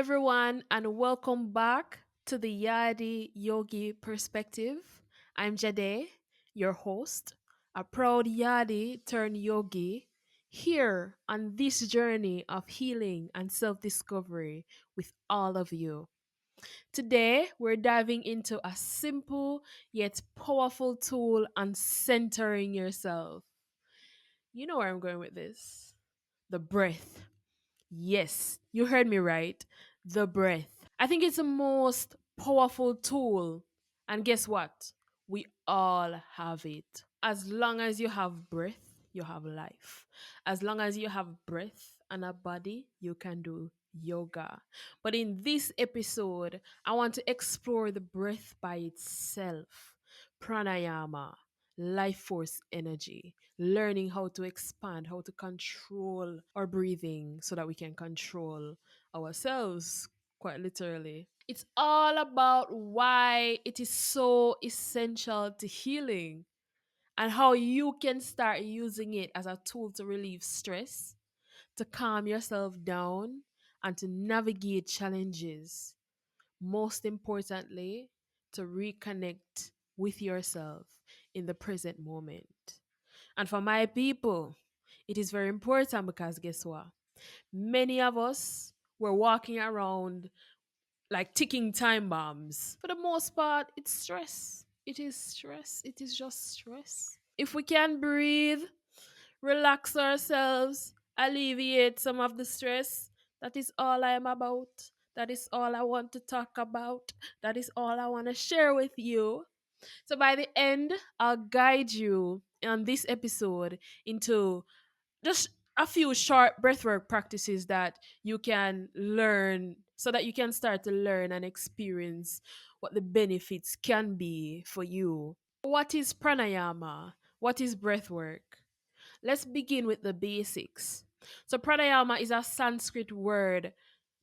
everyone, and welcome back to the Yadi Yogi Perspective. I'm Jade, your host, a proud Yadi turned yogi, here on this journey of healing and self discovery with all of you. Today, we're diving into a simple yet powerful tool on centering yourself. You know where I'm going with this, the breath. Yes, you heard me right. The breath. I think it's the most powerful tool. And guess what? We all have it. As long as you have breath, you have life. As long as you have breath and a body, you can do yoga. But in this episode, I want to explore the breath by itself. Pranayama, life force energy, learning how to expand, how to control our breathing so that we can control ourselves, quite literally. It's all about why it is so essential to healing and how you can start using it as a tool to relieve stress, to calm yourself down, and to navigate challenges. Most importantly, to reconnect with yourself in the present moment. And for my people, it is very important because guess what? Many of us were walking around like ticking time bombs. For the most part, it's stress. It is stress. It is just stress. If we can breathe, relax ourselves, alleviate some of the stress, that is all I am about. That is all I want to talk about. That is all I want to share with you. So by the end, I'll guide you on this episode into just a few short breathwork practices that you can learn so that you can start to learn and experience what the benefits can be for you. What is pranayama? What is breathwork? Let's begin with the basics. So, pranayama is a Sanskrit word,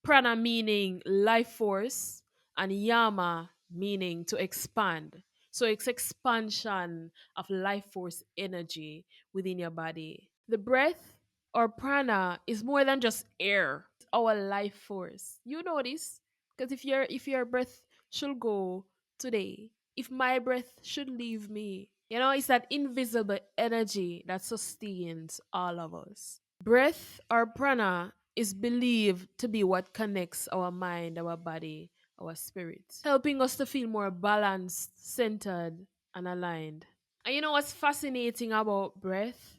prana meaning life force, and yama meaning to expand. So, it's expansion of life force energy within your body. The breath or prana is more than just air. It's our life force. You know this because if your breath should go today, if my breath should leave me, it's that invisible energy that sustains all of us. Breath or prana is believed to be what connects our mind, our body, our spirit, helping us to feel more balanced, centered, and aligned. And you know what's fascinating about breath?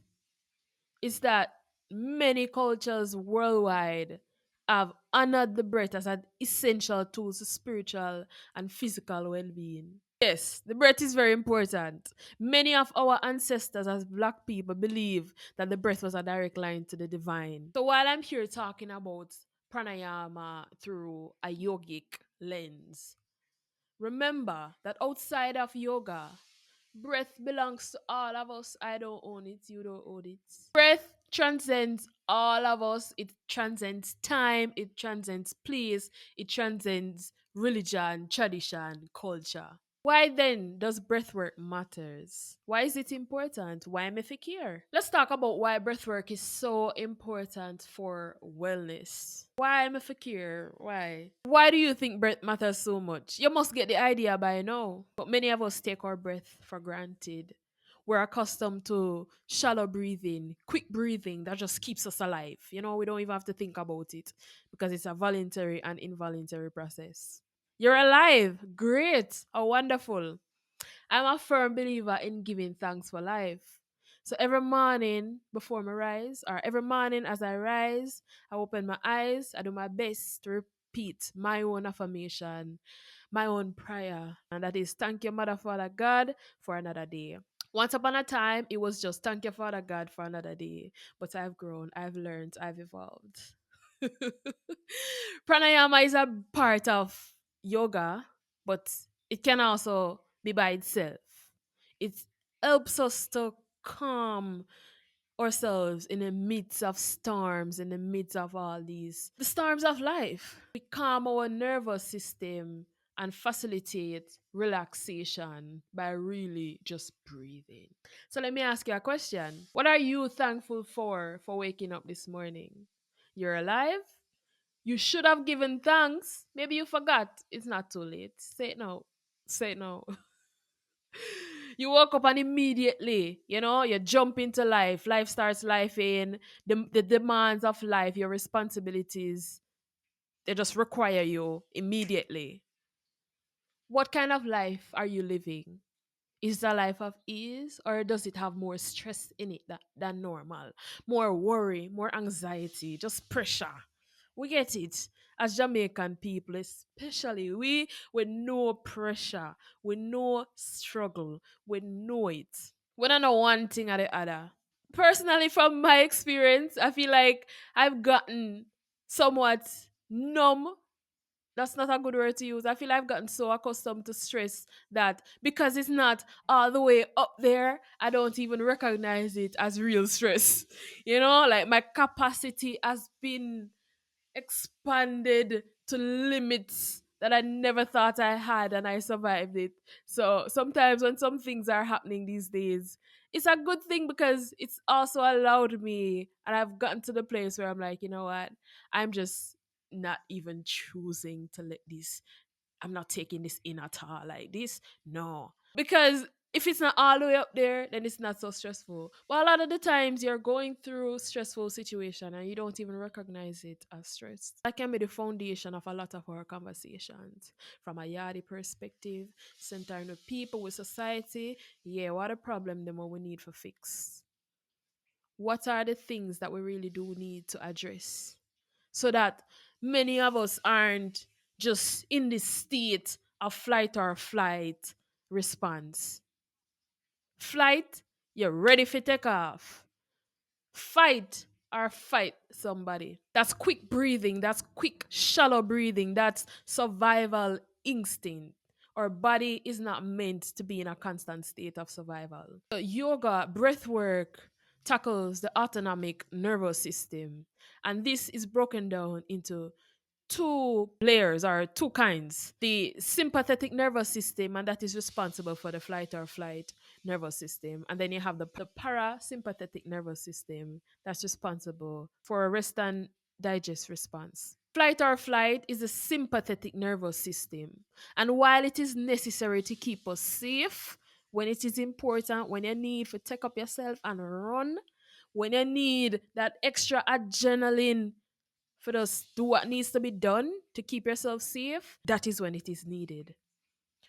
Is that many cultures worldwide have honored the breath as an essential tool to spiritual and physical well being. Yes, the breath is very important. Many of our ancestors, as black people, believe that the breath was a direct line to the divine. So while I'm here talking about pranayama through a yogic lens, remember that outside of yoga, breath belongs to all of us. I don't own it. You don't own it. Breath transcends all of us. It transcends time. It transcends place. It transcends religion, tradition, culture. Why then does breathwork matters? Why is it important? Why am I here? Let's talk about why breathwork is so important for wellness. Why am I here? Why? Why do you think breath matters so much? You must get the idea by now. But many of us take our breath for granted. We're accustomed to shallow breathing, quick breathing that just keeps us alive. We don't even have to think about it because it's a voluntary and involuntary process. You're alive. Great. Oh, wonderful. I'm a firm believer in giving thanks for life. So every morning before I rise, or every morning as I rise, I open my eyes, I do my best to repeat my own affirmation, my own prayer. And that is thank you, Mother, Father, God, for another day. Once upon a time, it was just thank you, Father God, for another day. But I've grown, I've learned, I've evolved. Pranayama is a part of yoga, but it can also be by itself. It helps us to calm ourselves in the midst of storms, in the midst of all the storms of life. We calm our nervous system and facilitate relaxation by really just breathing. So let me ask you a question. What are you thankful for waking up this morning? You're alive? You should have given thanks. Maybe you forgot. It's not too late. Say it now. Say it now. You woke up and immediately, you jump into life. Life starts life in the demands of life, your responsibilities. They just require you immediately. What kind of life are you living? Is the life of ease, or does it have more stress in it than normal? More worry, more anxiety, just pressure. We get it. As Jamaican people, especially, we with no pressure, with no struggle, we know it. We don't know one thing or the other. Personally, from my experience, I feel like I've gotten somewhat numb. That's not a good word to use. I feel I've gotten so accustomed to stress that because it's not all the way up there, I don't even recognize it as real stress. Like my capacity has been expanded to limits that I never thought I had, and I survived it. So sometimes when some things are happening these days, it's a good thing because it's also allowed me, and I've gotten to the place where I'm like, you know what? I'm just not even choosing to let this, I'm not taking this in at all like this. No. Because if it's not all the way up there, then it's not so stressful. But a lot of the times you're going through stressful situation and you don't even recognize it as stress. That can be the foundation of a lot of our conversations. From a yardie perspective, centering with people, with society. Yeah, what a problem then what we need for fix. What are the things that we really do need to address? So that many of us aren't just in this state of flight or flight response. Flight, you're ready for take off. Fight or fight somebody. That's quick breathing, that's quick, shallow breathing, that's survival instinct. Our body is not meant to be in a constant state of survival. So yoga, breath work tackles the autonomic nervous system. And this is broken down into two layers or two kinds: the sympathetic nervous system, and that is responsible for the flight or flight nervous system, and then you have the parasympathetic nervous system that's responsible for a rest and digest response. Flight or flight is the sympathetic nervous system, and while it is necessary to keep us safe, when it is important, when you need to take up yourself and run, when you need that extra adrenaline for us do what needs to be done to keep yourself safe, that is when it is needed.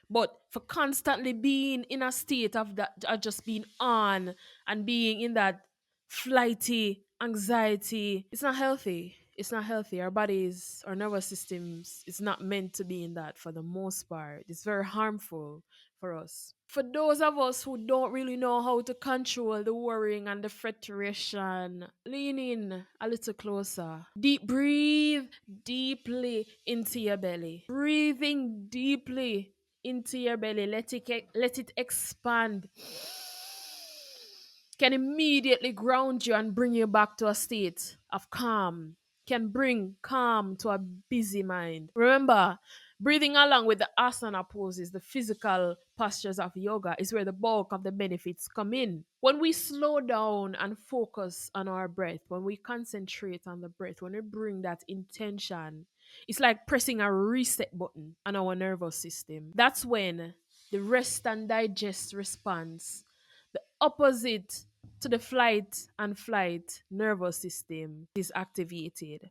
But for constantly being in a state of that, just being on and being in that flighty anxiety, it's not healthy. It's not healthy. Our bodies, our nervous systems, it's not meant to be in that for the most part. It's very harmful for us. For those of us who don't really know how to control the worrying and the frustration, lean in a little closer. Deep breathe deeply into your belly. Breathing deeply into your belly. Let it expand. Can immediately ground you and bring you back to a state of calm. Can bring calm to a busy mind. Remember, breathing along with the asana poses, the physical postures of yoga, is where the bulk of the benefits come in. When we slow down and focus on our breath, when we concentrate on the breath, when we bring that intention, it's like pressing a reset button on our nervous system. That's when the rest and digest response, the opposite to the flight and flight nervous system, is activated.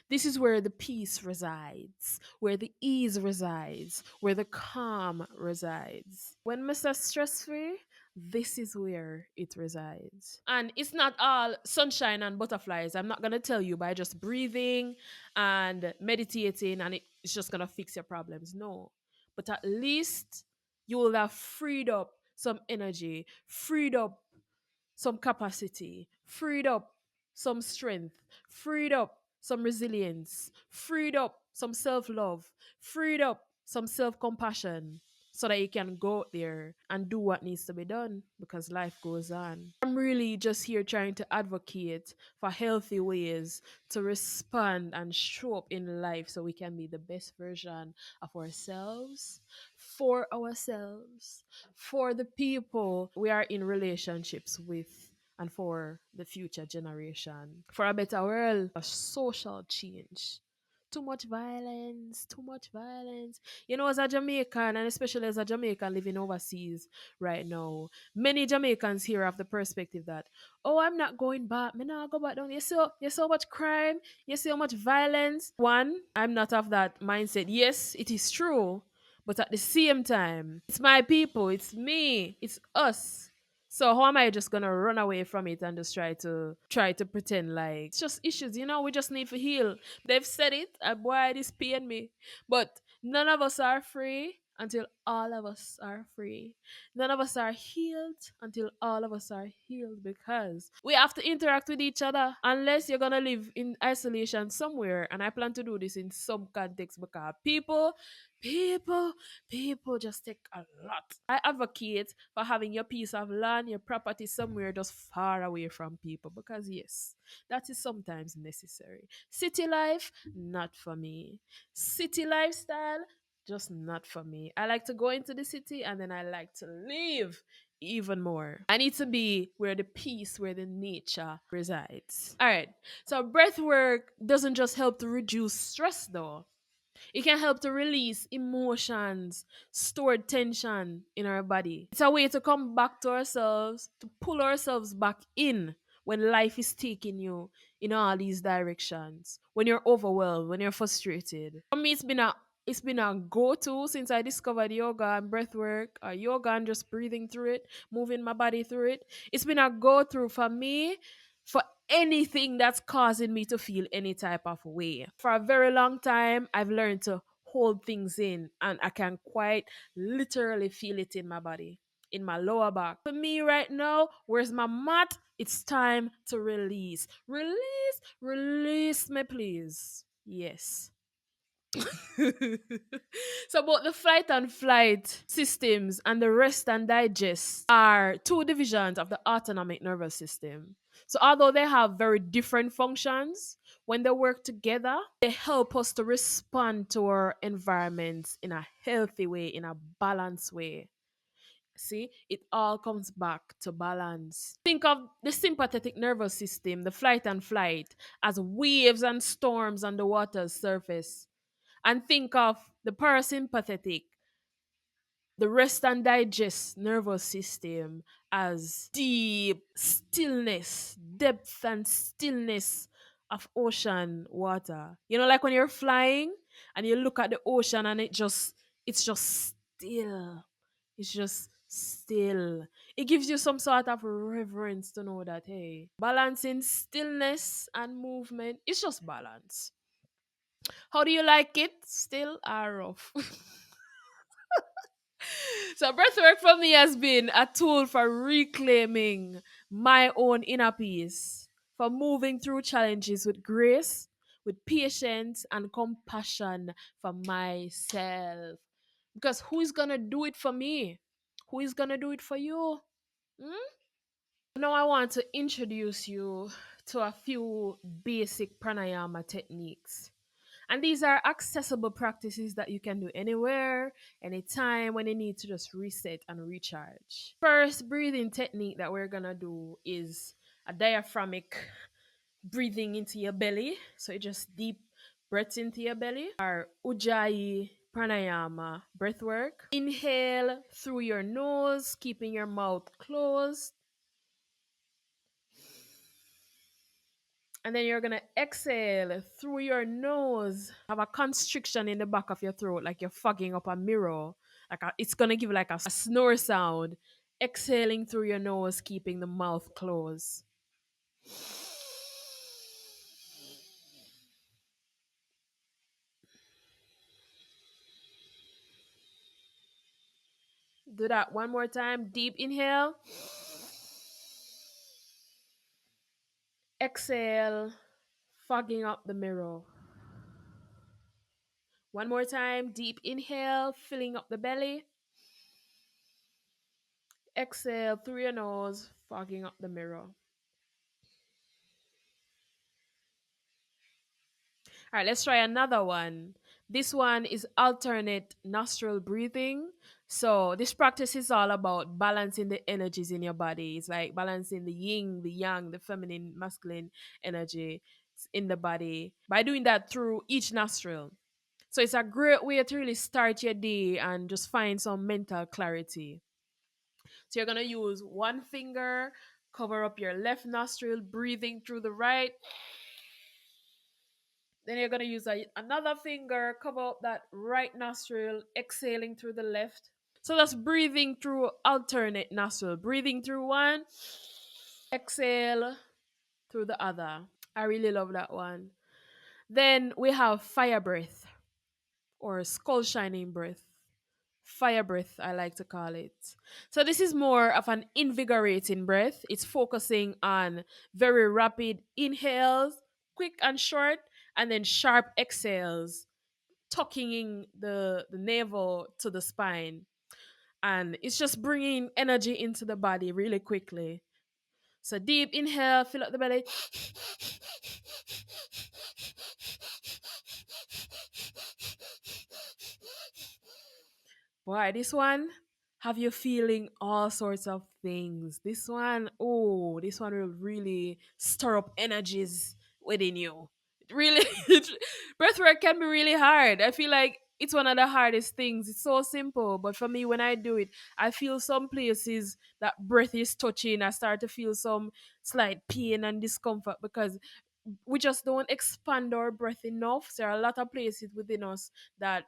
This is where the peace resides, where the ease resides, where the calm resides. When Mr. Stress Free, this is where it resides. And it's not all sunshine and butterflies. I'm not going to tell you by just breathing and meditating and it's just going to fix your problems. No. But at least you will have freed up some energy, freed up some capacity, freed up some strength, freed up some resilience, freed up some self love, freed up some self compassion so that you can go out there and do what needs to be done because life goes on. I'm really just here trying to advocate for healthy ways to respond and show up in life so we can be the best version of ourselves, for the people we are in relationships with, and for the future generation, for a better world, a social change. too much violence, too much violence. You know, as a Jamaican, and especially as a Jamaican living overseas right now, many Jamaicans here have the perspective that, oh, I'm not going back. Me not go back down. You see so much crime. You see how much violence. One, I'm not of that mindset. Yes, it is true. But at the same time, it's my people, it's me, it's us. So how am I just gonna run away from it and just try to pretend like it's just issues, we just need to heal. They've said it, and boy, this pain me. But none of us are free until all of us are free. None of us are healed until all of us are healed, because we have to interact with each other unless you're gonna live in isolation somewhere. And I plan to do this in some context because people, people just take a lot. I advocate for having your piece of land, your property somewhere just far away from people, because yes, that is sometimes necessary. City life, not for me. City lifestyle, just not for me. I like to go into the city and then I like to live even more. I need to be where the peace, where the nature resides. All right. So breath work doesn't just help to reduce stress though. It can help to release emotions, stored tension in our body. It's a way to come back to ourselves, to pull ourselves back in when life is taking you in all these directions. When you're overwhelmed, when you're frustrated. For me, it's been a go-to since I discovered yoga and breathwork, or yoga and just breathing through it, moving my body through it. It's been a go-to for me for anything that's causing me to feel any type of way. For a very long time, I've learned to hold things in, and I can quite literally feel it in my body, in my lower back. For me right now, where's my mat? It's time to release. Release, release me, please. Yes. So both the flight and flight systems and the rest and digest are two divisions of the autonomic nervous system. So although they have very different functions, when they work together, they help us to respond to our environments in a healthy way, in a balanced way. See, it all comes back to balance. Think of the sympathetic nervous system, the flight and flight, as waves and storms on the water's surface, and think of the parasympathetic, the rest and digest nervous system, as deep stillness, depth and stillness of ocean water. Like when you're flying and you look at the ocean and it's just still. It's just still. It gives you some sort of reverence to know that, hey, balancing stillness and movement, it's just balance. How do you like it? Still or rough? So breathwork for me has been a tool for reclaiming my own inner peace, for moving through challenges with grace, with patience and compassion for myself. Because who is gonna do it for me? Who is gonna do it for you? Hmm? Now I want to introduce you to a few basic pranayama techniques. And these are accessible practices that you can do anywhere, anytime, when you need to just reset and recharge. First breathing technique that we're gonna do is a diaphragmatic breathing into your belly. So you just deep breaths into your belly. Or Ujjayi Pranayama breath work. Inhale through your nose, keeping your mouth closed. And then you're gonna exhale through your nose. Have a constriction in the back of your throat, like you're fogging up a mirror. It's gonna give like a snore sound. Exhaling through your nose, keeping the mouth closed. Do that one more time. Deep inhale. Exhale, fogging up the mirror. One more time. Deep inhale, filling up the belly. Exhale through your nose, fogging up the mirror. All right, let's try another one. This one is alternate nostril breathing. So, this practice is all about balancing the energies in your body. It's like balancing the yin, the yang, the feminine, masculine energy in the body by doing that through each nostril. So it's a great way to really start your day and just find some mental clarity. So you're going to use one finger, cover up your left nostril, breathing through the right. Then you're going to use another finger, cover up that right nostril, exhaling through the left. So that's breathing through alternate nostril. Breathing through one, exhale through the other. I really love that one. Then we have fire breath or skull shining breath. Fire breath, I like to call it. So this is more of an invigorating breath. It's focusing on very rapid inhales, quick and short, and then sharp exhales, tucking in the navel to the spine. And it's just bringing energy into the body really quickly. So deep inhale, fill up the belly. Boy, this one have you feeling all sorts of things. This one, oh, this one will really stir up energies within you. It really, breathwork can be really hard. I feel like it's one of the hardest things. It's so simple, but for me, when I do it, I feel some places that breath is touching. I start to feel some slight pain and discomfort because we just don't expand our breath enough. There are a lot of places within us that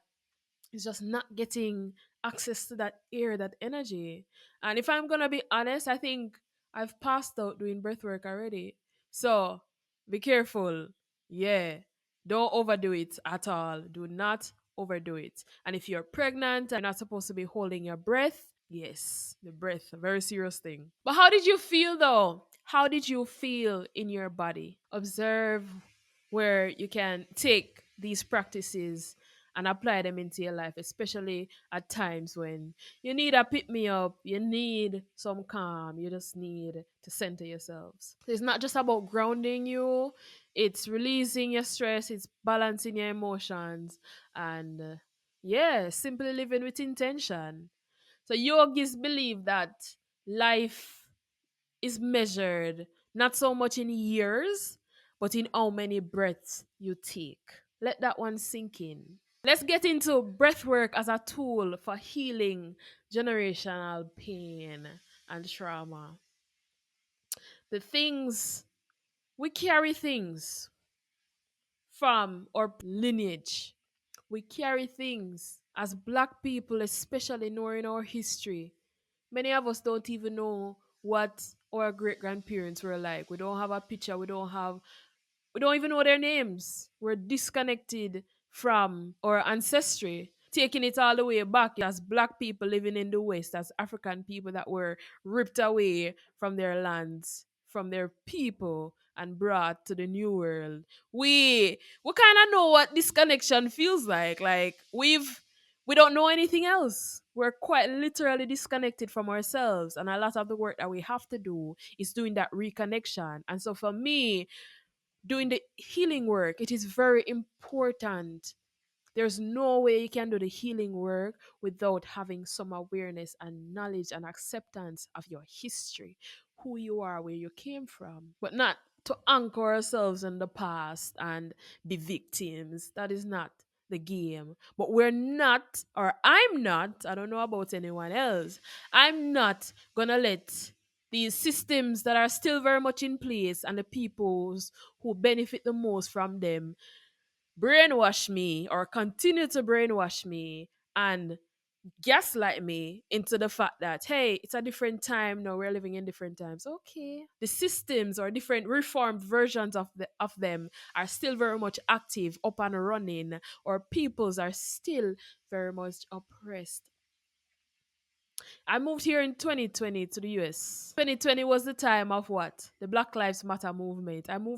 is just not getting access to that air, that energy. And if I'm gonna be honest, I think I've passed out doing breath work already. So be careful. Yeah. Don't overdo it at all. Do not overdo it. And if you're pregnant and you're not supposed to be holding your breath, yes, the breath, a very serious thing. But how did you feel though? How did you feel in your body? Observe where you can take these practices and apply them into your life, especially at times when you need a pick me up, you need some calm, you just need to center yourselves. It's not just about grounding you, it's releasing your stress, it's balancing your emotions, and yeah, simply living with intention. So, yogis believe that life is measured not so much in years, but in how many breaths you take. Let that one sink in. Let's get into breathwork as a tool for healing generational pain and trauma. The things we carry things from our lineage. We carry things as black people, especially knowing our history. Many of us don't even know what our great grandparents were like. We don't have a picture, we don't even know their names. We're disconnected from our ancestry, taking it all the way back as black people living in the West, as African people that were ripped away from their lands, from their people, and brought to the new world. We kind of know what disconnection feels like. Like we don't know anything else. We're quite literally disconnected from ourselves, and a lot of the work that we have to do is doing that reconnection. And so for me, doing the healing work, it is very important. There's no way you can do the healing work without having some awareness and knowledge and acceptance of your history, who you are, where you came from, but not to anchor ourselves in the past and be victims. That is not the game. But we're not, or I'm not, I don't know about anyone else, I'm not gonna let these systems that are still very much in place and the peoples who benefit the most from them brainwash me or continue to brainwash me and gaslight me into the fact that, hey, it's a different time now, we're living in different times. Okay, the systems or different reformed versions of them are still very much active, up and running, or peoples are still very much oppressed. I moved here in 2020 to the US. 2020 was the time of what? The Black Lives Matter movement. I moved